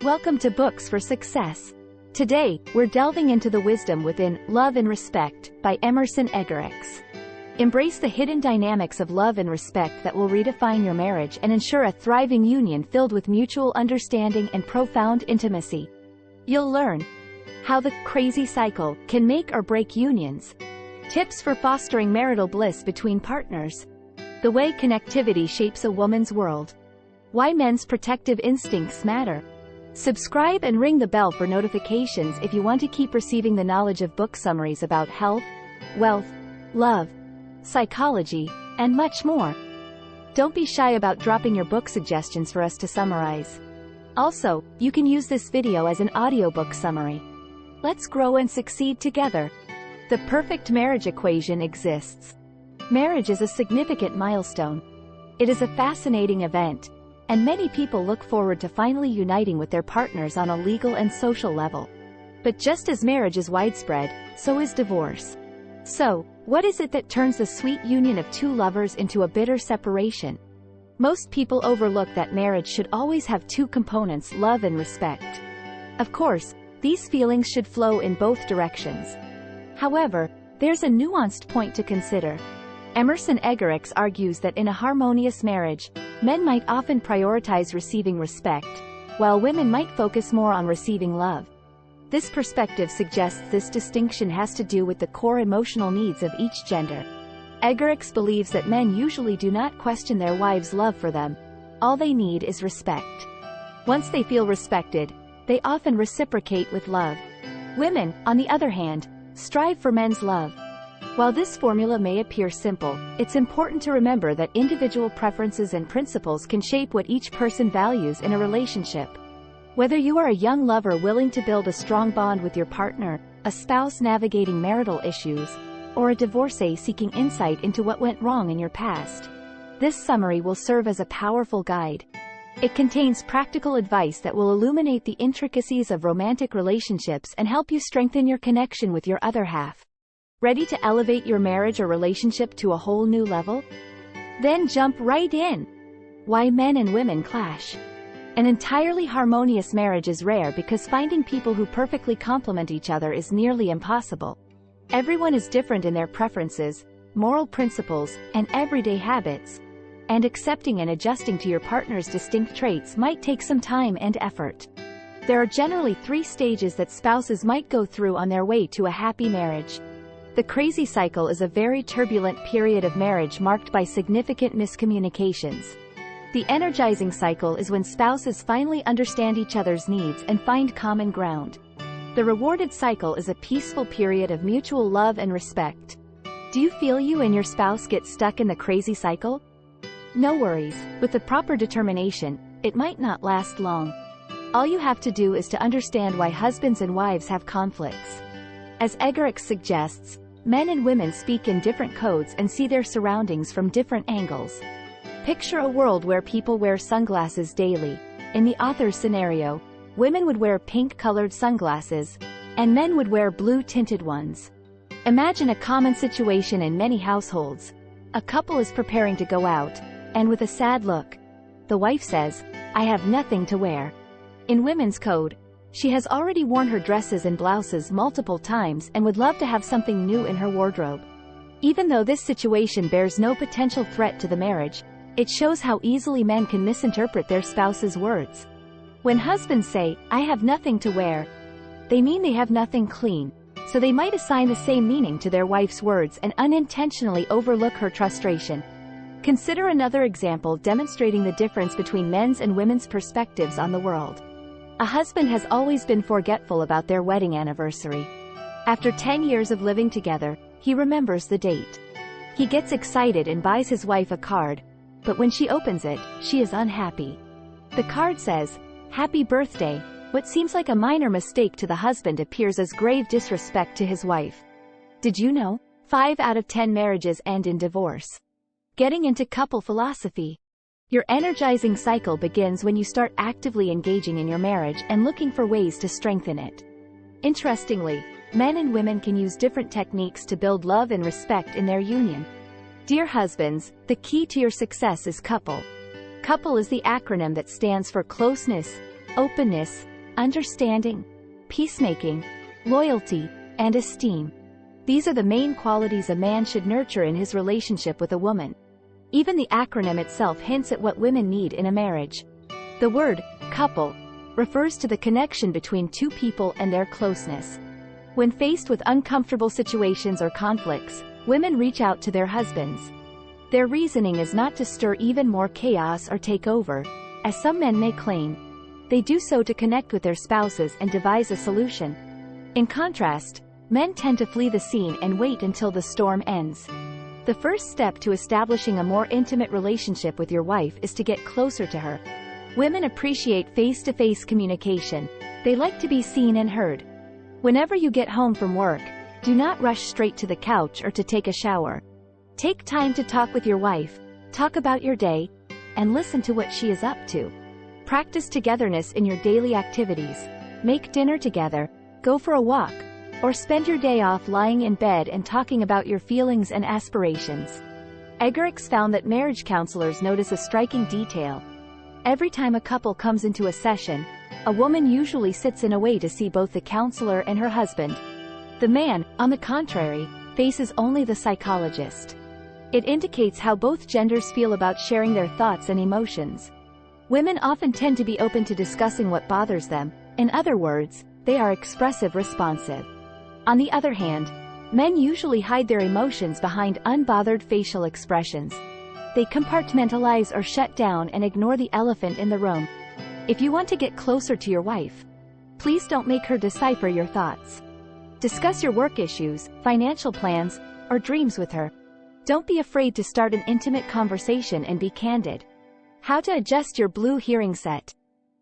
Welcome to Books for Success. Today, we're delving into the wisdom within Love and Respect by Emerson Eggerichs. Embrace the hidden dynamics of love and respect that will redefine your marriage and ensure a thriving union filled with mutual understanding and profound intimacy. You'll learn how the crazy cycle can make or break unions, tips for fostering marital bliss between partners, the way connectivity shapes a woman's world, why men's protective instincts matter. Subscribe and ring the bell for notifications if you want to keep receiving the knowledge of book summaries about health, wealth, love, psychology, and much more. Don't be shy about dropping your book suggestions for us to summarize. Also, you can use this video as an audiobook summary. Let's grow and succeed together. The perfect marriage equation exists. Marriage is a significant milestone. It is a fascinating event, and many people look forward to finally uniting with their partners on a legal and social level. But just as marriage is widespread, so is divorce. So, what is it that turns the sweet union of two lovers into a bitter separation? Most people overlook that marriage should always have two components: love and respect. Of course, these feelings should flow in both directions. However, there's a nuanced point to consider. Emerson Eggerichs argues that in a harmonious marriage, men might often prioritize receiving respect, while women might focus more on receiving love. This perspective suggests this distinction has to do with the core emotional needs of each gender. Eggerichs believes that men usually do not question their wives' love for them. All they need is respect. Once they feel respected, they often reciprocate with love. Women, on the other hand, strive for men's love. While this formula may appear simple, it's important to remember that individual preferences and principles can shape what each person values in a relationship. Whether you are a young lover willing to build a strong bond with your partner, a spouse navigating marital issues, or a divorcee seeking insight into what went wrong in your past, this summary will serve as a powerful guide. It contains practical advice that will illuminate the intricacies of romantic relationships and help you strengthen your connection with your other half. Ready to elevate your marriage or relationship to a whole new level? Then jump right in. Why men and women clash. An entirely harmonious marriage is rare because finding people who perfectly complement each other is nearly impossible. Everyone is different in their preferences, moral principles, and everyday habits, and accepting and adjusting to your partner's distinct traits might take some time and effort. There are generally 3 stages that spouses might go through on their way to a happy marriage. The crazy cycle is a very turbulent period of marriage marked by significant miscommunications. The energizing cycle is when spouses finally understand each other's needs and find common ground. The rewarded cycle is a peaceful period of mutual love and respect. Do you feel you and your spouse get stuck in the crazy cycle? No worries, with the proper determination, it might not last long. All you have to do is to understand why husbands and wives have conflicts. As Eggerichs suggests, men and women speak in different codes and see their surroundings from different angles. Picture a world where people wear sunglasses daily. In the author's scenario, women would wear pink-colored sunglasses, and men would wear blue-tinted ones. Imagine a common situation in many households. A couple is preparing to go out, and with a sad look, the wife says, "I have nothing to wear." In women's code, she has already worn her dresses and blouses multiple times and would love to have something new in her wardrobe. Even though this situation bears no potential threat to the marriage, it shows how easily men can misinterpret their spouse's words. When husbands say, "I have nothing to wear," they mean they have nothing clean, so they might assign the same meaning to their wife's words and unintentionally overlook her frustration. Consider another example demonstrating the difference between men's and women's perspectives on the world. A husband has always been forgetful about their wedding anniversary. After 10 years of living together, he remembers the date. He gets excited and buys his wife a card, but when she opens it, she is unhappy. The card says, "Happy birthday." What seems like a minor mistake to the husband appears as grave disrespect to his wife. Did you know? 5 out of 10 marriages end in divorce. Getting into couple philosophy. Your energizing cycle begins when you start actively engaging in your marriage and looking for ways to strengthen it. Interestingly, men and women can use different techniques to build love and respect in their union. Dear husbands, the key to your success is couple. Couple is the acronym that stands for closeness, openness, understanding, peacemaking, loyalty, and esteem. These are the main qualities a man should nurture in his relationship with a woman. Even the acronym itself hints at what women need in a marriage. The word, couple, refers to the connection between two people and their closeness. When faced with uncomfortable situations or conflicts, women reach out to their husbands. Their reasoning is not to stir even more chaos or take over, as some men may claim. They do so to connect with their spouses and devise a solution. In contrast, men tend to flee the scene and wait until the storm ends. The first step to establishing a more intimate relationship with your wife is to get closer to her. Women appreciate face-to-face communication. They like to be seen and heard. Whenever you get home from work, do not rush straight to the couch or to take a shower. Take time to talk with your wife, talk about your day, and listen to what she is up to. Practice togetherness in your daily activities. Make dinner together, go for a walk, or spend your day off lying in bed and talking about your feelings and aspirations. Eggerichs found that marriage counselors notice a striking detail. Every time a couple comes into a session, a woman usually sits in a way to see both the counselor and her husband. The man, on the contrary, faces only the psychologist. It indicates how both genders feel about sharing their thoughts and emotions. Women often tend to be open to discussing what bothers them. In other words, they are expressive, responsive. On the other hand, men usually hide their emotions behind unbothered facial expressions. They compartmentalize or shut down and ignore the elephant in the room. If you want to get closer to your wife, please don't make her decipher your thoughts. Discuss your work issues, financial plans, or dreams with her. Don't be afraid to start an intimate conversation and be candid. How to adjust your blue hearing set.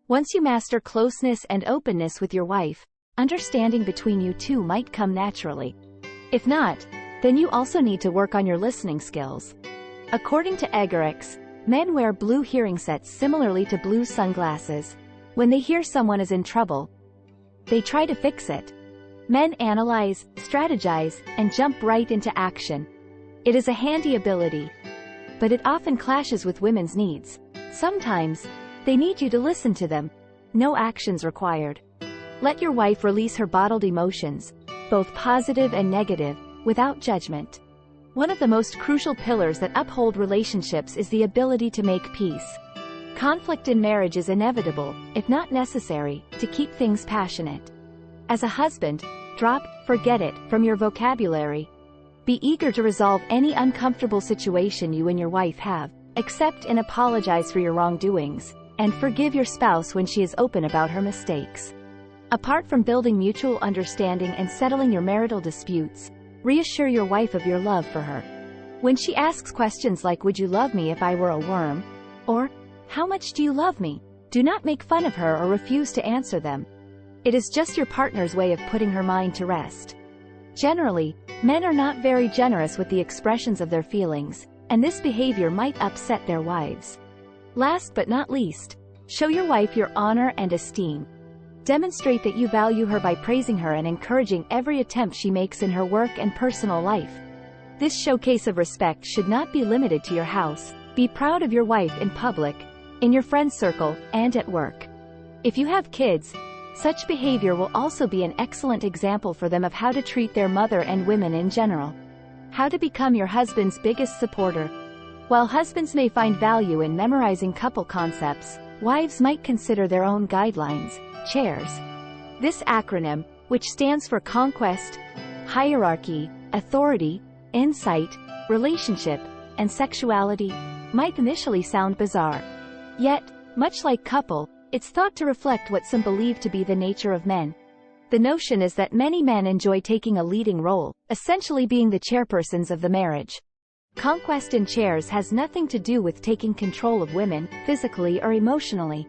Once you master closeness and openness with your wife, understanding between you two might come naturally. If not, then you also need to work on your listening skills. According to Eggerichs, men wear blue hearing sets similarly to blue sunglasses. When they hear someone is in trouble, they try to fix it. Men analyze, strategize, and jump right into action. It is a handy ability, but it often clashes with women's needs. Sometimes, they need you to listen to them. No actions required. Let your wife release her bottled emotions, both positive and negative, without judgment. One of the most crucial pillars that uphold relationships is the ability to make peace. Conflict in marriage is inevitable, if not necessary, to keep things passionate. As a husband, drop "forget it" from your vocabulary. Be eager to resolve any uncomfortable situation you and your wife have, accept and apologize for your wrongdoings, and forgive your spouse when she is open about her mistakes. Apart from building mutual understanding and settling your marital disputes, reassure your wife of your love for her. When she asks questions like "Would you love me if I were a worm?" or "How much do you love me?" do not make fun of her or refuse to answer them. It is just your partner's way of putting her mind to rest. Generally, men are not very generous with the expressions of their feelings, and this behavior might upset their wives. Last but not least, show your wife your honor and esteem. Demonstrate that you value her by praising her and encouraging every attempt she makes in her work and personal life. This showcase of respect should not be limited to your house. Be proud of your wife in public, in your friend circle, and at work. If you have kids, such behavior will also be an excellent example for them of how to treat their mother and women in general. How to become your husband's biggest supporter. While husbands may find value in memorizing couple concepts, wives might consider their own guidelines. Chairs. This acronym, which stands for conquest, hierarchy, authority, insight, relationship, and sexuality, might initially sound bizarre. Yet, much like couple, it's thought to reflect what some believe to be the nature of men. The notion is that many men enjoy taking a leading role, essentially being the chairpersons of the marriage. Conquest in chairs has nothing to do with taking control of women, physically or emotionally.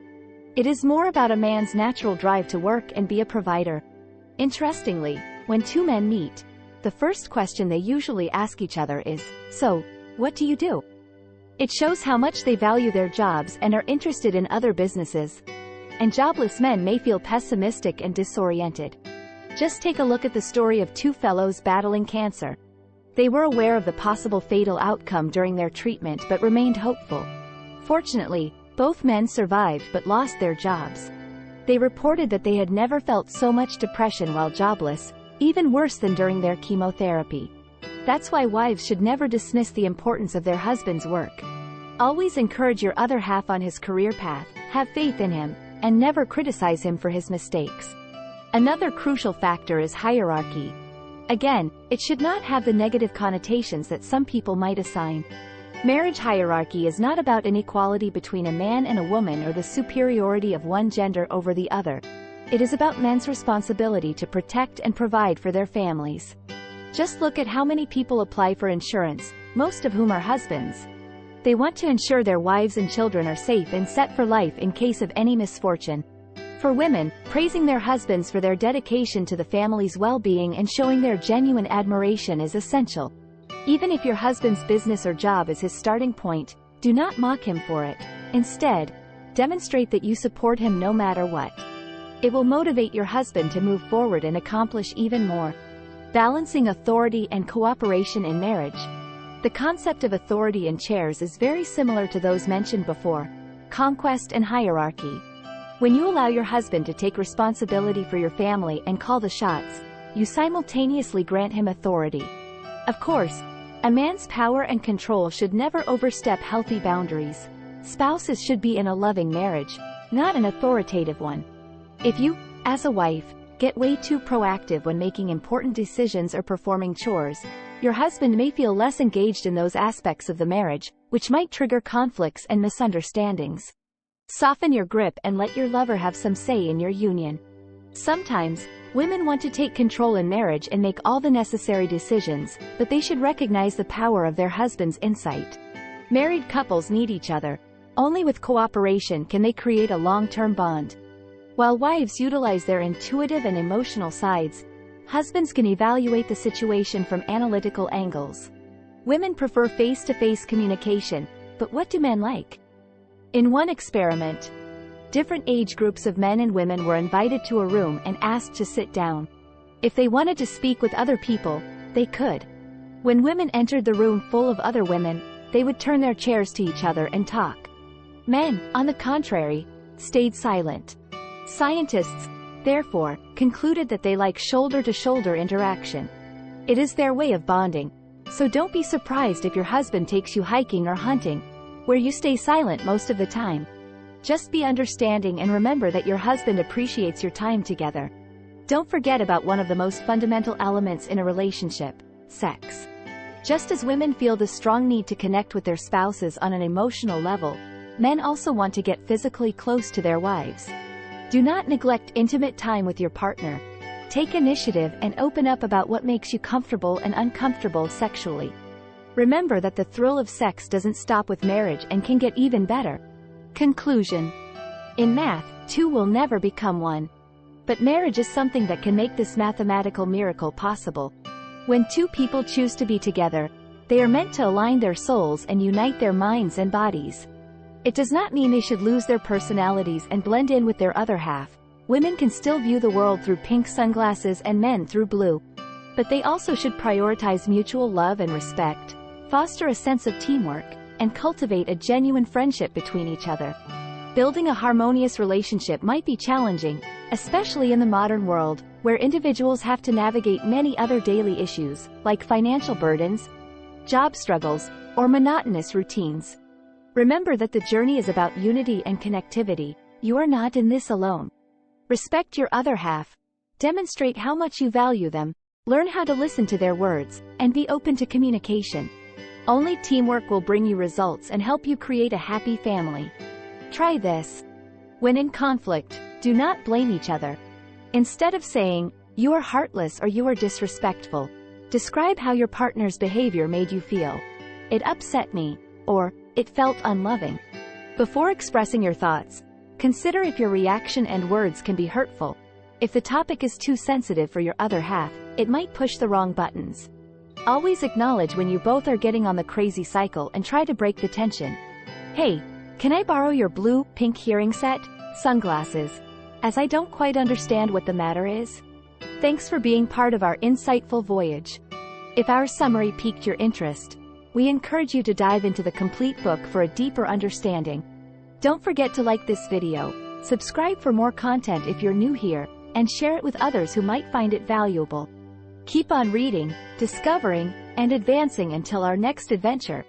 It is more about a man's natural drive to work and be a provider. Interestingly, when two men meet, the first question they usually ask each other is, "So, what do you do?" It shows how much they value their jobs and are interested in other businesses. And jobless men may feel pessimistic and disoriented. Just take a look at the story of two fellows battling cancer. They were aware of the possible fatal outcome during their treatment but remained hopeful. Fortunately, both men survived but lost their jobs. They reported that they had never felt so much depression while jobless, even worse than during their chemotherapy. That's why wives should never dismiss the importance of their husband's work. Always encourage your other half on his career path, have faith in him, and never criticize him for his mistakes. Another crucial factor is hierarchy. Again, it should not have the negative connotations that some people might assign. Marriage hierarchy is not about inequality between a man and a woman or the superiority of one gender over the other. It is about men's responsibility to protect and provide for their families. Just look at how many people apply for insurance, most of whom are husbands. They want to ensure their wives and children are safe and set for life in case of any misfortune. For women, praising their husbands for their dedication to the family's well-being and showing their genuine admiration is essential. Even if your husband's business or job is his starting point, do not mock him for it. Instead, demonstrate that you support him no matter what. It will motivate your husband to move forward and accomplish even more. Balancing authority and cooperation in marriage. The concept of authority in chairs is very similar to those mentioned before: conquest and hierarchy. When you allow your husband to take responsibility for your family and call the shots, you simultaneously grant him authority. Of course, a man's power and control should never overstep healthy boundaries. Spouses should be in a loving marriage, not an authoritative one. If you, as a wife, get way too proactive when making important decisions or performing chores, your husband may feel less engaged in those aspects of the marriage, which might trigger conflicts and misunderstandings. Soften your grip and let your lover have some say in your union. Sometimes, women want to take control in marriage and make all the necessary decisions, but they should recognize the power of their husband's insight. Married couples need each other. Only with cooperation can they create a long-term bond. While wives utilize their intuitive and emotional sides, husbands can evaluate the situation from analytical angles. Women prefer face-to-face communication, but what do men like? In one experiment, different age groups of men and women were invited to a room and asked to sit down. If they wanted to speak with other people, they could. When women entered the room full of other women, they would turn their chairs to each other and talk. Men, on the contrary, stayed silent. Scientists, therefore, concluded that they like shoulder-to-shoulder interaction. It is their way of bonding, so don't be surprised if your husband takes you hiking or hunting, where you stay silent most of the time. Just be understanding and remember that your husband appreciates your time together. Don't forget about one of the most fundamental elements in a relationship: sex. Just as women feel the strong need to connect with their spouses on an emotional level, men also want to get physically close to their wives. Do not neglect intimate time with your partner. Take initiative and open up about what makes you comfortable and uncomfortable sexually. Remember that the thrill of sex doesn't stop with marriage and can get even better. Conclusion. In math, 2 will never become 1. But marriage is something that can make this mathematical miracle possible. When 2 people choose to be together, they are meant to align their souls and unite their minds and bodies. It does not mean they should lose their personalities and blend in with their other half. Women can still view the world through pink sunglasses and men through blue. But they also should prioritize mutual love and respect, foster a sense of teamwork, and cultivate a genuine friendship between each other. Building a harmonious relationship might be challenging, especially in the modern world, where individuals have to navigate many other daily issues, like financial burdens, job struggles, or monotonous routines. Remember that the journey is about unity and connectivity. You are not in this alone. Respect your other half. Demonstrate how much you value them. Learn how to listen to their words, and be open to communication. Only teamwork will bring you results and help you create a happy family. Try this. When in conflict, do not blame each other. Instead of saying, "You are heartless" or "You are disrespectful," describe how your partner's behavior made you feel. "It upset me," or "It felt unloving." Before expressing your thoughts, consider if your reaction and words can be hurtful. If the topic is too sensitive for your other half, it might push the wrong buttons. Always acknowledge when you both are getting on the crazy cycle and try to break the tension. "Hey, can I borrow your blue-pink hearing set, sunglasses, as I don't quite understand what the matter is?" Thanks for being part of our insightful voyage. If our summary piqued your interest, we encourage you to dive into the complete book for a deeper understanding. Don't forget to like this video, Subscribe for more content if you're new here, and share it with others who might find it valuable. Keep on reading, discovering, and advancing until our next adventure.